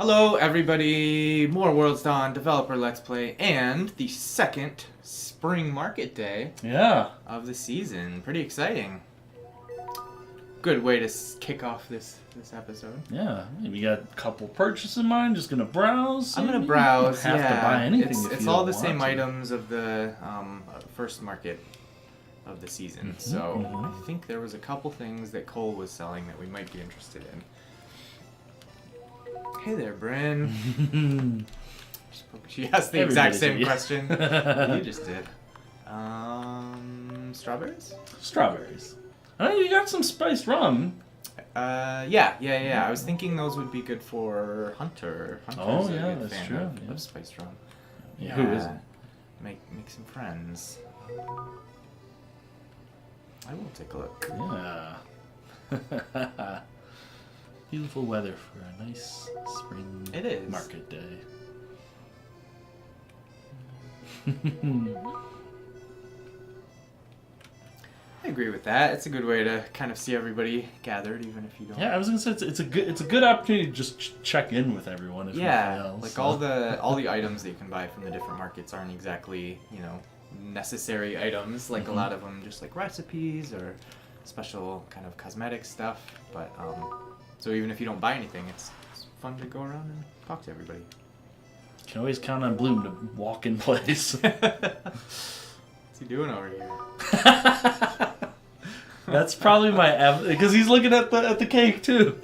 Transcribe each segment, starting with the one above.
Hello everybody, more Worlds Dawn Developer Let's Play, and the second Spring Market Day of the season. Pretty exciting. Good way to kick off this episode. Yeah, maybe you got a couple purchases in mind, just gonna browse? I'm gonna browse, you don't have to buy anything It's all the same items of the first market of the season, so I think there was a couple things that Cole was selling that we might be interested in. Hey there, Bryn. She asked the exact same question you just did. Strawberries? Strawberries. Oh, you got some spiced rum. Yeah. I was thinking those would be good for Hunter. Oh, yeah, that's true. Of spiced rum. Yeah. Who isn't? Make some friends. I will take a look. Yeah. Beautiful weather for a nice spring market day. I agree with that. It's a good way to kind of see everybody gathered, even if you don't. Yeah, I was gonna say it's a good opportunity to just check in with everyone. If nothing else. Like all the items that you can buy from the different markets aren't exactly necessary items. Like a lot of them, just like recipes or special kind of cosmetic stuff. But so even if you don't buy anything, it's fun to go around and talk to everybody. You can always count on Bloom to walk in place. What's he doing over here? That's probably because he's looking at the cake too.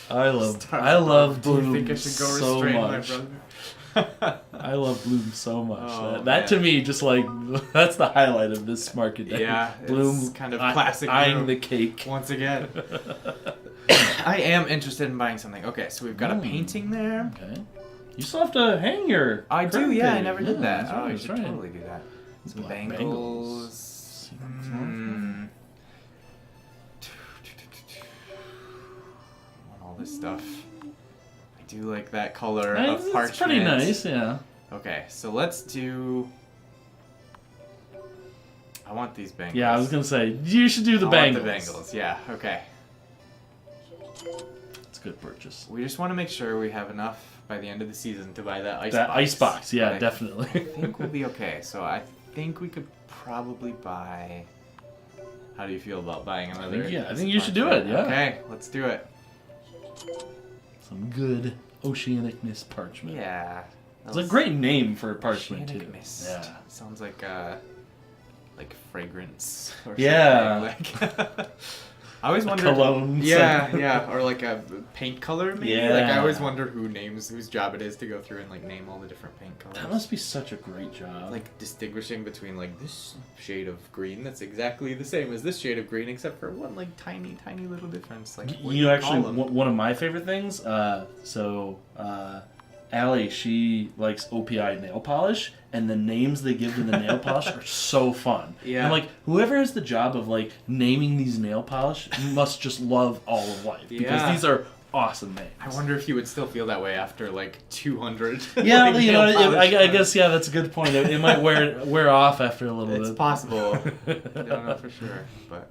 I love Bloom. Do you think I should go so restrain much. my brother? I love Bloom so much. Oh, that to me, just like that's the highlight of this market day. Yeah, Bloom it's kind of classic. Eyeing the cake once again. I am interested in buying something. Okay, so we've got a painting there. Okay. You still have to hang your. I do. Yeah, page. I never did that. Right, I should totally do that. Some bangles. I want all this stuff. I do like that color of parchment. It's pretty nice, yeah. Okay, so let's do. I want these bangles. Yeah, I was gonna say you should do the bangles. I want the bangles. Yeah. Okay. It's a good purchase. We just want to make sure we have enough by the end of the season to buy that ice box. That ice box, yeah, definitely. I think we'll be okay. So I think we could probably buy. How do you feel about buying another? I think you should do it. Yeah. Okay, let's do it. Some good oceanic mist parchment. Yeah. It's a great name for parchment too. Mist. Yeah. Sounds like fragrance or something. Like I always wondered. Cologne. Yeah, or like a paint color maybe. Yeah. Like I always wonder whose job it is to go through and like name all the different paint colors. That must be such a great job. Like distinguishing between like this shade of green that's exactly the same as this shade of green, except for one like tiny little difference. Like you actually one of my favorite things. Allie, she likes OPI nail polish, and the names they give to the nail polish are so fun. Yeah. And like whoever has the job of like naming these nail polish must just love all of life because these are awesome names. I wonder if you would still feel that way after like 200. Yeah, I guess that's a good point. It might wear off after a little bit. It's possible. I don't know for sure, but.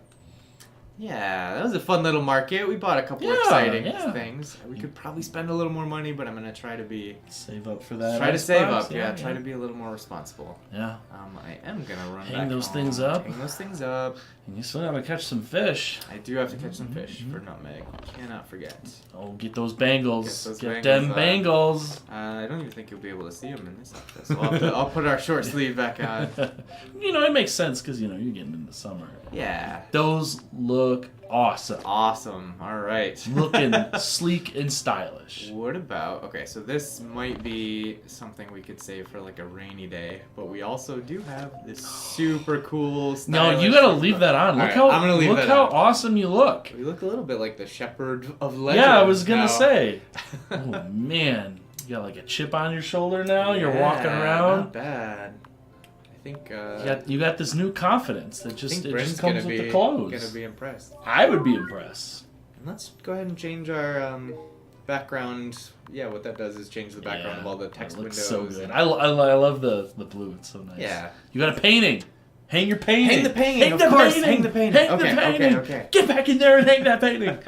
Yeah, that was a fun little market. We bought a couple exciting things. We could probably spend a little more money, but I'm gonna try to save up for that. Try to save up. Try to be a little more responsible. Yeah. I am gonna run hang those things up. Hang those things up. And you still gotta catch some fish. I do have to catch some fish for nutmeg. Cannot forget. Oh, get those bangles. Get them bangles. I don't even think you'll be able to see them in this outfit. So I'll put our short sleeve back on. It makes sense because you're getting into summer. Yeah. Those look awesome. Awesome. All right. Looking sleek and stylish. What about... Okay, so this might be something we could save for like a rainy day, but we also do have this super cool stylish... No, you gotta leave that on. Look how awesome you look. We look a little bit like the Shepherd of Legend. Yeah, I was gonna say. Oh, man. You got like a chip on your shoulder now? You're walking around? Not bad. I think you got this new confidence that just comes with the clothes. Gonna be impressed. I would be impressed. And let's go ahead and change our background. Yeah, what that does is change the background of all the text windows. So good. I love the blue. It's so nice. Yeah. You got a painting. Hang your painting. Hang the painting. Hang the painting. Hang the painting. Okay. Get back in there and hang that painting.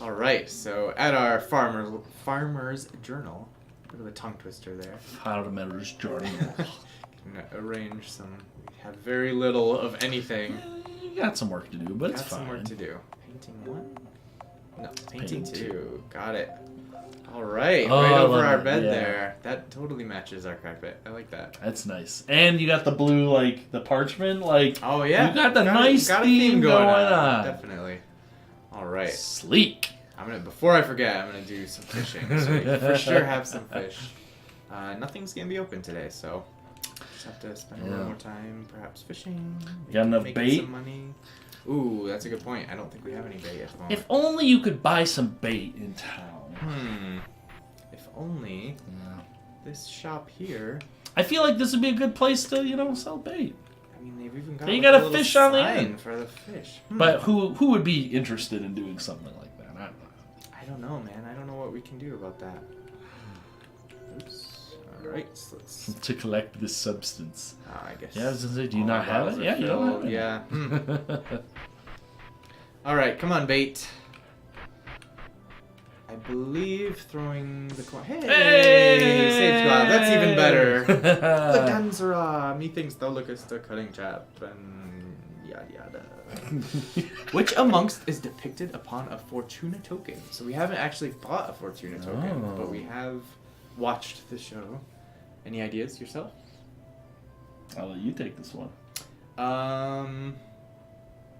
All right, so at our farmer's journal, bit of a tongue twister there. Farmer's journal. Can arrange some. We have very little of anything. You got some work to do, but it's Got fine. some work to do. Painting one? No, painting two. Got it. All right, Oh, right I over love our it, bed yeah. there. That totally matches our carpet. I like that. That's nice. And you got the blue, like, the parchment, like... Oh, yeah. You got the nice got a theme going on. Definitely. All right. Sleek. Before I forget, I'm gonna do some fishing. So we can for sure have some fish. Nothing's gonna be open today, so just have to spend a little more time, perhaps fishing. Got enough making bait? Some money. Ooh, that's a good point. I don't think we have any bait at the moment. If only you could buy some bait in town. If only this shop here. I feel like this would be a good place to, sell bait. I mean, they've even got. They like, got a little fish on the sign end. for the fish. But who would be interested in doing something like that? I don't know. I don't know, man. I don't know what we can do about that. Oops. All right, so let's. To collect this substance. I guess. Yeah, I was gonna say, do you all not our have bottles it? are Yeah, you don't filled. have it. Yeah. All right, come on, bait. I believe throwing the coin. Hey! Sage glove. That's even better. The Danzera. Methinks thou lookest a cutting chap. And yada yada. Which amongst is depicted upon a Fortuna token. So we haven't actually bought a Fortuna token, but we have watched the show. Any ideas yourself? I'll let you take this one.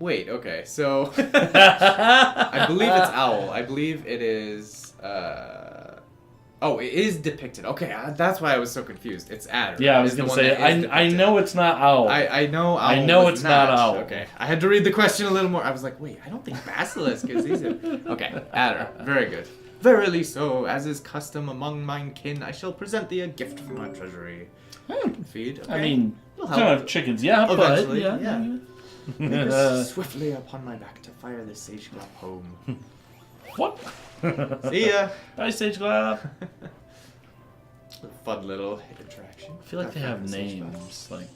Wait, okay, so I believe it's owl. I believe it is oh, it is depicted. Okay, that's why I was so confused. It's adder. Yeah, I was is the gonna one say that is I know it's not owl. I know owl. I know was it's not owl. Okay. I had to read the question a little more. I was like, wait, I don't think basilisk is either. Okay, adder. Very good. Verily so, as is custom among mine kin, I shall present thee a gift from my treasury. Feed. Okay. I mean, It'll don't help. have chickens, yeah, Eventually, but yeah. Make us swiftly upon my back to fire this sage glove home. What? See ya. Bye, Sage Glove. Fun little interaction. I feel like they have names like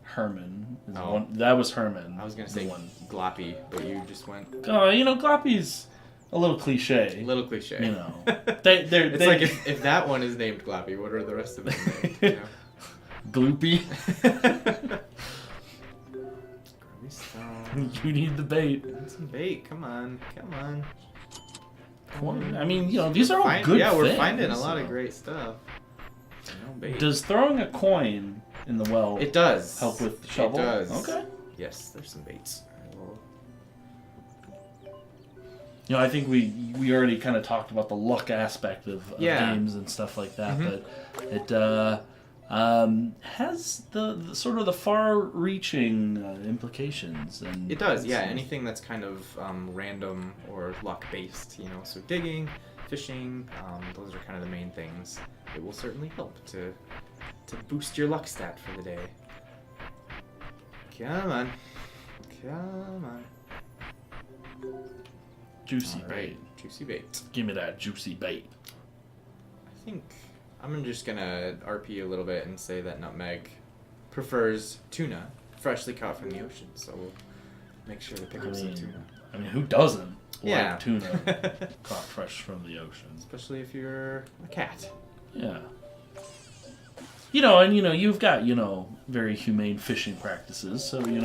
Herman. Is Oh. one, that was Herman. I was gonna the say one. Gloppy, but you just went Oh, Gloppy's a little cliche. a little cliche. You know, they're It's like if that one is named Gloppy, what are the rest of them named? You know? Gloopy. Grubby stone. You need the bait. And some bait. Come on. Come on. I mean, these are all good Yeah, things. we're finding a lot of great stuff. No bait. Does throwing a coin in the well It does. help with the shovel? It does. Okay. Yes, there's some baits. I will... I think we already kind of talked about the luck aspect of games and stuff like that, but it has the sort of the far-reaching implications. And It does, yeah. Anything that's kind of random or luck-based, So digging, fishing, those are kind of the main things. It will certainly help to boost your luck stat for the day. Come on. Come on. Juicy All right, bait. juicy bait. Give me that juicy bait. I think I'm just gonna RP a little bit and say that Nutmeg prefers tuna, freshly caught from the ocean. So we'll make sure to pick up some tuna. I mean, who doesn't Yeah. like tuna caught fresh from the ocean? Especially if you're a cat. Yeah. You've got, very humane fishing practices, so, you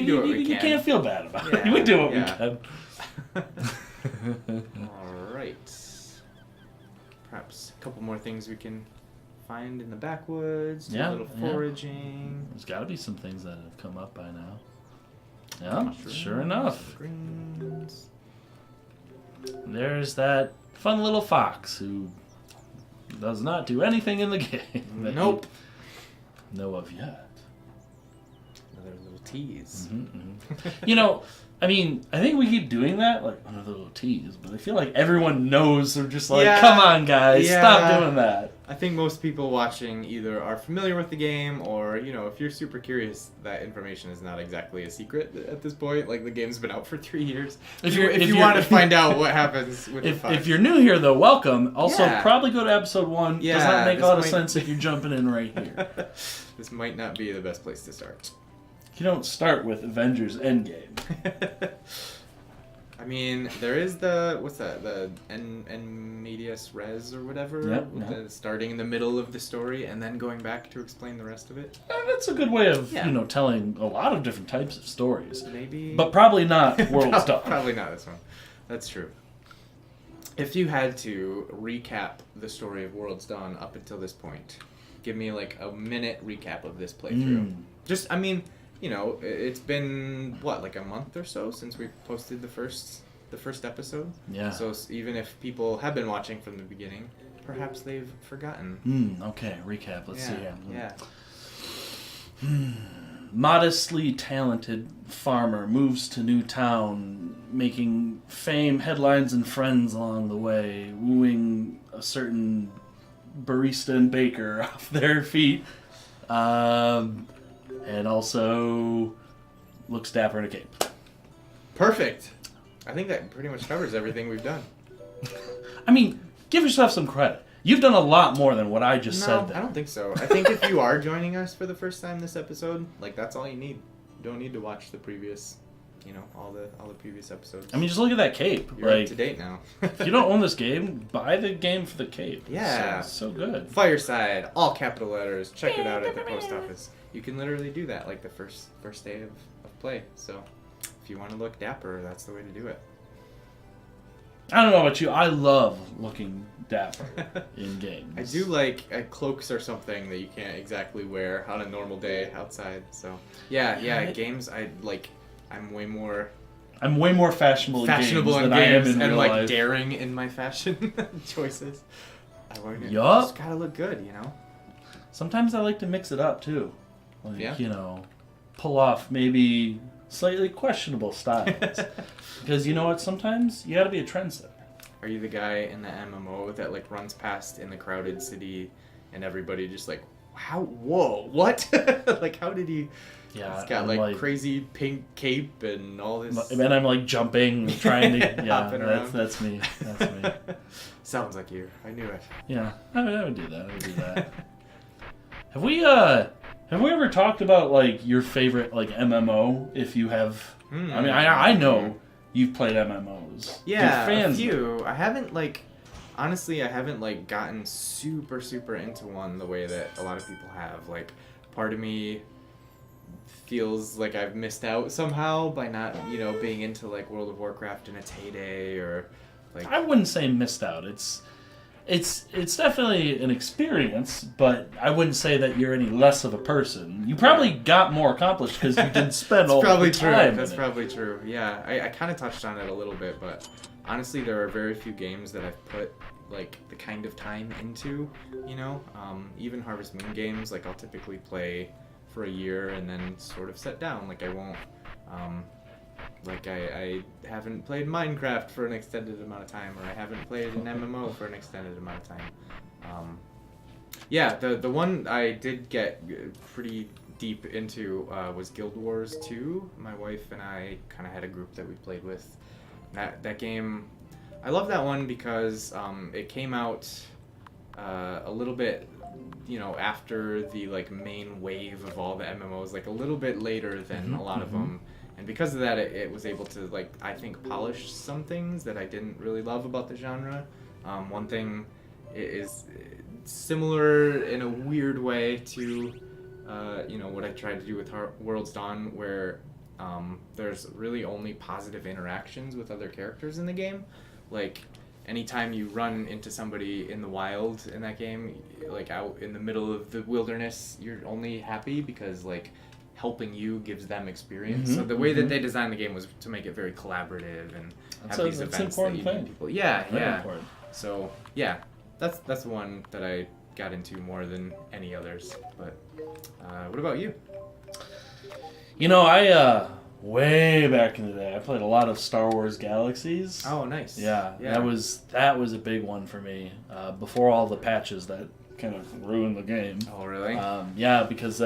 do what we can. can't feel bad about it. Yeah, We do what yeah. we can. Alright. Perhaps a couple more things we can find in the backwoods. Do a little foraging. There's got to be some things that have come up by now. Yeah, Mushrooms, sure enough. Greens. There's that fun little fox who does not do anything in the game that Nope. you know of yet. Another little tease. I mean, I think we keep doing that, like another little tease, but I feel like everyone knows. They're just like, Yeah. come on, guys, Yeah. stop doing that. I think most people watching either are familiar with the game or, if you're super curious, that information is not exactly a secret at this point. Like, the game's been out for 3 years. If you want to find out what happens with the fox. If you're new here, though, welcome. Also, Yeah. probably go to episode 1. Yeah, Does not make a this lot of might- sense if you're jumping in right here. This might not be the best place to start. You don't start with Avengers Endgame. I mean, there is the what's that? The en medias res or whatever. Yep, with yep. the starting in the middle of the story and then going back to explain the rest of it. That's a good way of Yeah. telling a lot of different types of stories. Maybe. But probably not World's Dawn. Probably not this one. That's true. If you had to recap the story of World's Dawn up until this point, give me like a minute recap of this playthrough. Just, I mean, it's been what, like a month or so since we posted the first episode. Yeah. So even if people have been watching from the beginning, perhaps they've forgotten. Okay, recap. Let's see here. Yeah. Modestly talented farmer moves to new town, making fame, headlines, and friends along the way, wooing a certain barista and baker off their feet, and also looks dapper in a cape. Perfect. I think that pretty much covers everything we've done. I mean, give yourself some credit. You've done a lot more than what I just said there. I don't think so. I think if you are joining us for the first time this episode, like, that's all you need. You don't need to watch the previous, all the previous episodes. I mean, just look at that cape. You're up to date now. If you don't own this game, buy the game for the cape. Yeah. So good. Fireside, all capital letters. Check it out at the post office. You can literally do that, like, the first day of play. So, if you want to look dapper, that's the way to do it. I don't know about you. I love looking dapper in games. I do like cloaks or something that you can't exactly wear on a normal day outside. So yeah, games I'm way more fashionable in games than I am in and real like life. daring in my fashion choices. Yup. Just gotta look good, Sometimes I like to mix it up too. Like, Yeah. pull off maybe slightly questionable styles. Because you know what? Sometimes you gotta be a trendsetter. Are you the guy in the MMO that like runs past in the crowded city and everybody just like, how? Whoa, what? Like, how did he? Yeah, He's got like crazy pink cape and all this. And I'm like jumping, and trying to. Yeah, Hopping around. that's me. That's me. Sounds like you. I knew it. Yeah, I would do that. Have we ever talked about like your favorite like MMO? If you have, I mean, I know you've played MMOs. Yeah, You're fans a few. I haven't honestly, I haven't gotten super into one the way that a lot of people have. Like, part of me feels like I've missed out somehow by not, being into like World of Warcraft in its heyday, or like. I wouldn't say missed out. It's definitely an experience, but I wouldn't say that you're any less of a person. You probably got more accomplished because you didn't spend all the time. That's probably true. Yeah, I kind of touched on it a little bit, but honestly, there are very few games that I've put like the kind of time into. Even Harvest Moon games, like I'll typically play for a year and then sort of set down. Like I won't. I haven't played Minecraft for an extended amount of time, or I haven't played an MMO for an extended amount of time. The one I did get pretty deep into was Guild Wars 2. My wife and I kind of had a group that we played with. That game, I love that one because it came out a little bit, after the like main wave of all the MMOs, like a little bit later than a lot of them. And because of that, it was able to, like, I think, polish some things that I didn't really love about the genre. One thing is similar in a weird way to, what I tried to do with World's Dawn, where there's really only positive interactions with other characters in the game. Like, anytime you run into somebody in the wild in that game, like out in the middle of the wilderness, you're only happy because, like, helping you gives them experience. So the way that they designed the game was to make it very collaborative and have these events that you meet people. Yeah, Very important. So yeah, that's the one that I got into more than any others. But what about you? I way back in the day, I played a lot of Star Wars Galaxies. Oh, nice. Yeah. That was a big one for me. Before all the patches that kind of ruined the game. Oh, really? Because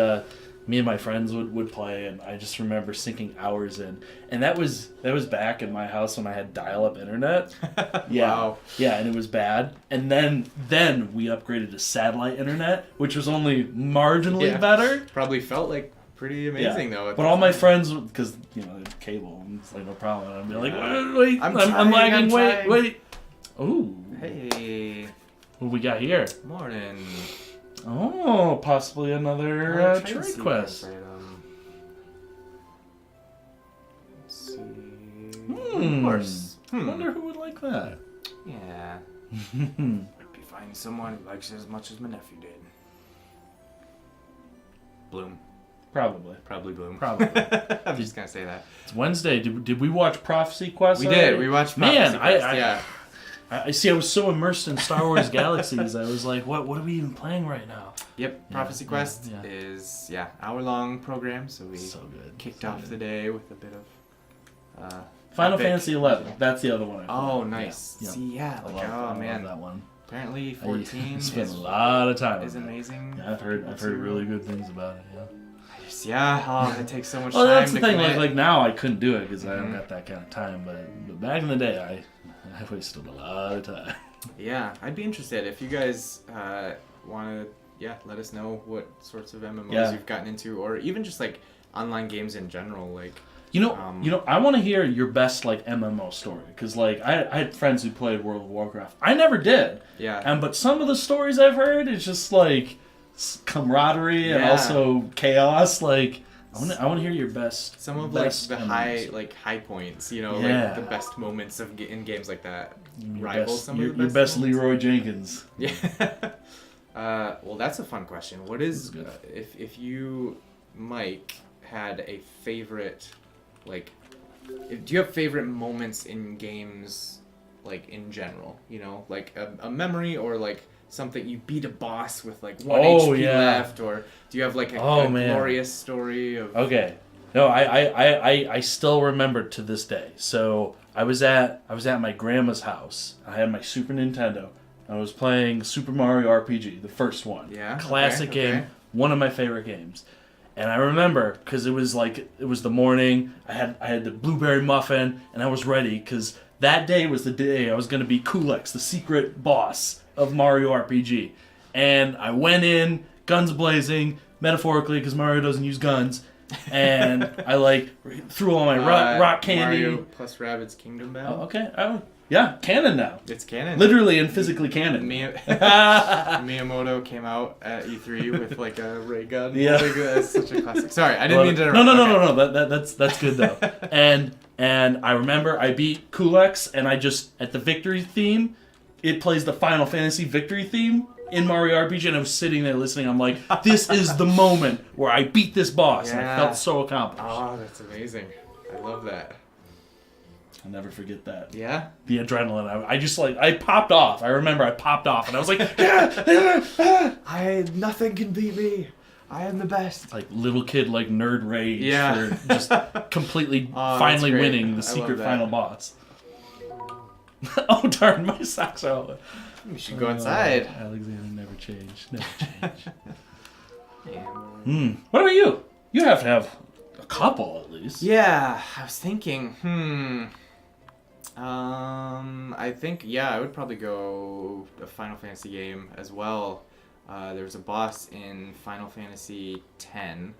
me and my friends would play, and I just remember sinking hours in. And that was back in my house when I had dial-up internet. Yeah. Wow. Yeah, and it was bad. And then we upgraded to satellite internet, which was only marginally better. Probably felt like pretty amazing though. But all my friends, because cable, and it's like no problem. I'd be like, wait, I'm lagging. Wait. Ooh. Hey. What we got here? Morning. Oh, possibly another trade quest. Let's see. Of course. Wonder who would like that. Yeah. Might be finding someone who likes it as much as my nephew did. Bloom. Probably Bloom. Probably. I'm just gonna say that. It's Wednesday. Did we watch Prophecy Quest? We did. We watched Prophecy Quest. Yeah. I see. I was so immersed in Star Wars Galaxies. I was like, what are we even playing right now? Yep. Prophecy Quest is hour-long program. So we kicked off the day with a bit of Final Fantasy 11. That's the other one. Oh, nice. Yeah. See, I love that one. Apparently 14 spent a lot of time. Is amazing. Yeah, I've heard really good things about it. Yeah. It takes so much time. Well, that's the thing. Like now, I couldn't do it because I don't got that kind of time. But back in the day, I wasted a lot of time. Yeah, I'd be interested if you guys want to. Let us know what sorts of MMOs you've gotten into, or even just like online games in general. Like I want to hear your best like MMO story because like I had friends who played World of Warcraft. I never did. Yeah. But some of the stories I've heard is just like camaraderie and also chaos. Like I want to hear your best. Some of like the high points. Like the best moments in games like that. Your best Leroy Jenkins. Yeah. Well, that's a fun question. What is if you, Mike, had a favorite, like, do you have favorite moments in games, like in general? Like a memory or like something you beat a boss with like one HP left, or do you have like a glorious story of? Okay. No, I still remember to this day. So I was at my grandma's house. I had my Super Nintendo. I was playing Super Mario RPG, the first one. Yeah. Classic game, one of my favorite games. And I remember because it was the morning. I had the blueberry muffin, and I was ready because that day was the day I was going to be Kulex, the secret boss of Mario RPG. And I went in, guns blazing, metaphorically because Mario doesn't use guns. And I threw all my rock candy. Mario plus Rabbids Kingdom Battle. Oh, okay. Yeah, canon now. It's canon. Literally and physically canon. Miyamoto came out at E3 with like a ray gun. Yeah. That's such a classic. Sorry, I didn't mean to interrupt. No. That's good though. and I remember I beat Kulex, and I just at the victory theme, it plays the Final Fantasy victory theme in Mario RPG, and I was sitting there listening. I'm like, this is the moment where I beat this boss, and I felt so accomplished. Oh, that's amazing. I love that. I'll never forget that. Yeah? The adrenaline. I popped off. I remember I popped off, and I was like, nothing can beat me. I am the best. Like little kid, like nerd rage for just completely finally winning the secret final boss. Oh darn, my socks are all... We should go inside. Alexander never changed. What about you? You have to have a couple at least. Yeah, I was thinking, I think, I would probably go a Final Fantasy game as well. There's a boss in Final Fantasy X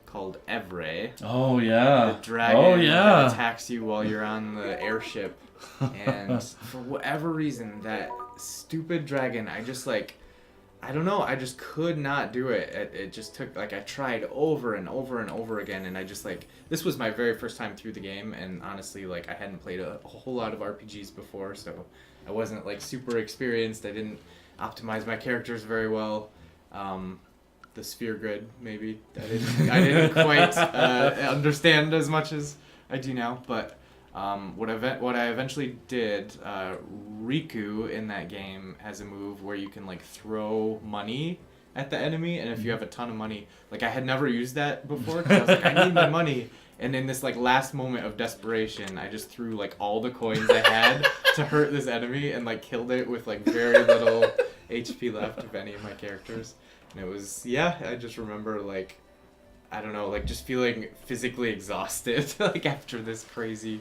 called Evray. Oh, yeah. The dragon that attacks you while you're on the airship. And for whatever reason, that stupid dragon, I don't know, I just could not do it. It just took, I tried over and over and over again, and I just, this was my very first time through the game, and honestly, I hadn't played a whole lot of RPGs before, so I wasn't, super experienced. I didn't optimize my characters very well. The sphere grid, maybe, I didn't quite understand as much as I do now, but... what I eventually did, Riku in that game has a move where you can throw money at the enemy, and if you have a ton of money, I had never used that before because I was like, I need my money, and in this last moment of desperation, I just threw all the coins I had to hurt this enemy and killed it with very little HP left of any of my characters, and it was I just remember I don't know, just feeling physically exhausted after this crazy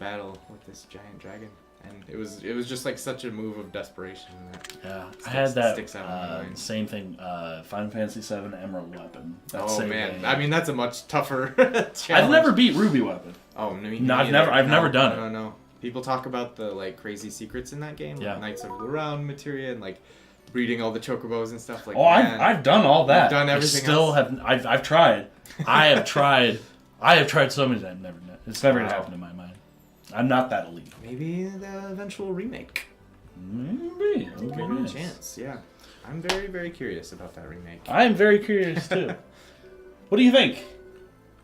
battle with this giant dragon. and it was just like such a move of desperation that I had that sticks out in my mind. same thing. Final Fantasy VII Emerald Weapon. That Oh same man, game. I mean that's a much tougher challenge. I've never beat Ruby Weapon. Oh, me No, I've neither. never done it. No. People talk about the like crazy secrets in that game, Yeah. like Knights of the Round materia and like breeding all the chocobos and stuff. Like, Oh, man, I've done all that. You've done everything I still else? have. I've tried. I have tried. I have tried so many times. It's never gonna Wow. happen in my mind. I'm not that elite. maybe the eventual remake. Maybe. Give it a chance. Yeah, I'm very very curious about that remake. I am very curious too. What do you think?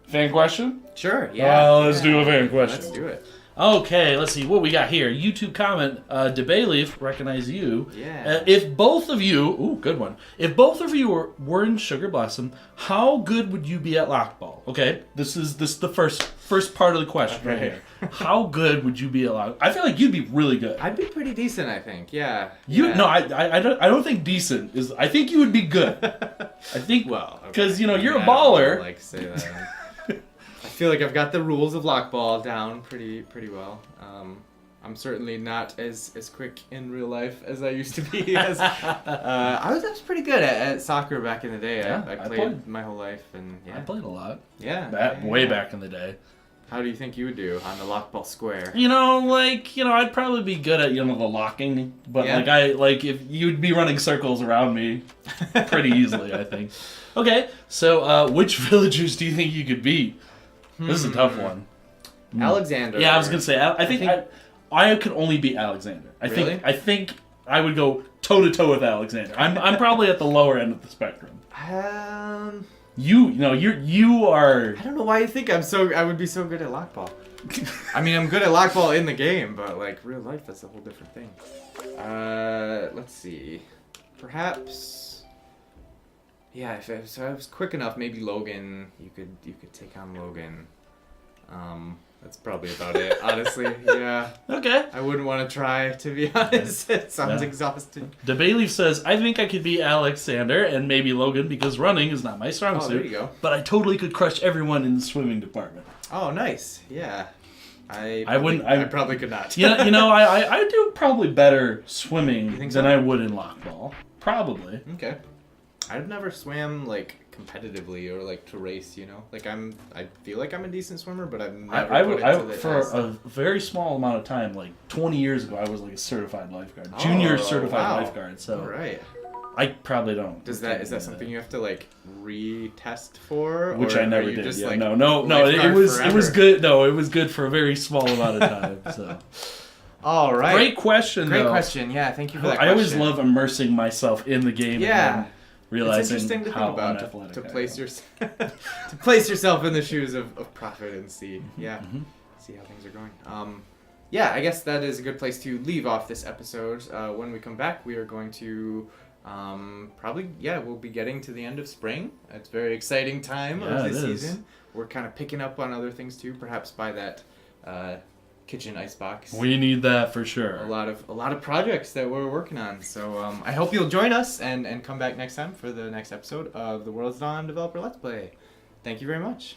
Fan question? Sure. Yeah. Let's do a fan question. Let's do it. Okay, let's see what we got here. YouTube comment, DeBayleaf, recognize you. Yeah. If both of you, good one. If both of you were in Sugar Blossom, how good would you be at Lockball? Okay, this is the first part of the question right here. How good would you be at Lockball? I feel like you'd be really good. I'd be pretty decent, I think. Yeah. No, I don't think decent is. I think you would be good. I think because you're a baller. Like say that. I feel like I've got the rules of Lockball down pretty well. I'm certainly not as quick in real life as I used to be. I was pretty good at soccer back in the day. Yeah, I I played played. my whole life, and I played a lot. Yeah. Way back in the day. How do you think you would do on the Lockball square? I'd probably be good at the locking, but Yeah. if you'd be running circles around me pretty easily, I think. Okay, so which villagers do you think you could beat? This is a tough one. Alexander. Yeah, I was gonna say. I think I could only beat Alexander. Really? I think I would go toe to toe with Alexander. I'm probably at the lower end of the spectrum. You are. I don't know why you think I would be so good at Lockball. I mean, I'm good at Lockball in the game, but like real life, that's a whole different thing. Let's see. Perhaps. Yeah, if I was quick enough, maybe Logan. You could take on Logan. That's probably about it, honestly. Yeah. Okay. I wouldn't want to try, to be honest. It sounds exhausting. DeBayleaf says, I think I could beat Alexander and maybe Logan because running is not my strong suit. There you go. But I totally could crush everyone in the swimming department. Oh, nice. Yeah. I probably could not. I do probably better swimming You think than so? I would in Lockball. Probably. Okay. I've never swam like competitively or like to race, Like I feel like I'm a decent swimmer, but I've never put it to the for test. a very small amount of time, like 20 years ago, I was like a certified lifeguard, junior certified lifeguard. So All right. I probably don't. Is that something you have to like retest for? Which or I never are you did. Just, Yeah, like, no. lifeguard It was forever? good. No, it was good for a very small amount of time. So All right. great question. Great though. question. Yeah, thank you for that. I always question. love immersing myself in the game. Yeah. And then realizing it's interesting to how think about unathletic to I place am. to place yourself in the shoes of Prophet and see see how things are going. Yeah, I guess that is a good place to leave off this episode. When we come back, we are going to we'll be getting to the end of spring. It's a very exciting time of this season. We're kind of picking up on other things too, perhaps by that kitchen icebox. We need that for sure. A lot of projects that we're working on. So I hope you'll join us and come back next time for the next episode of the World's Dawn Developer Let's Play. Thank you very much.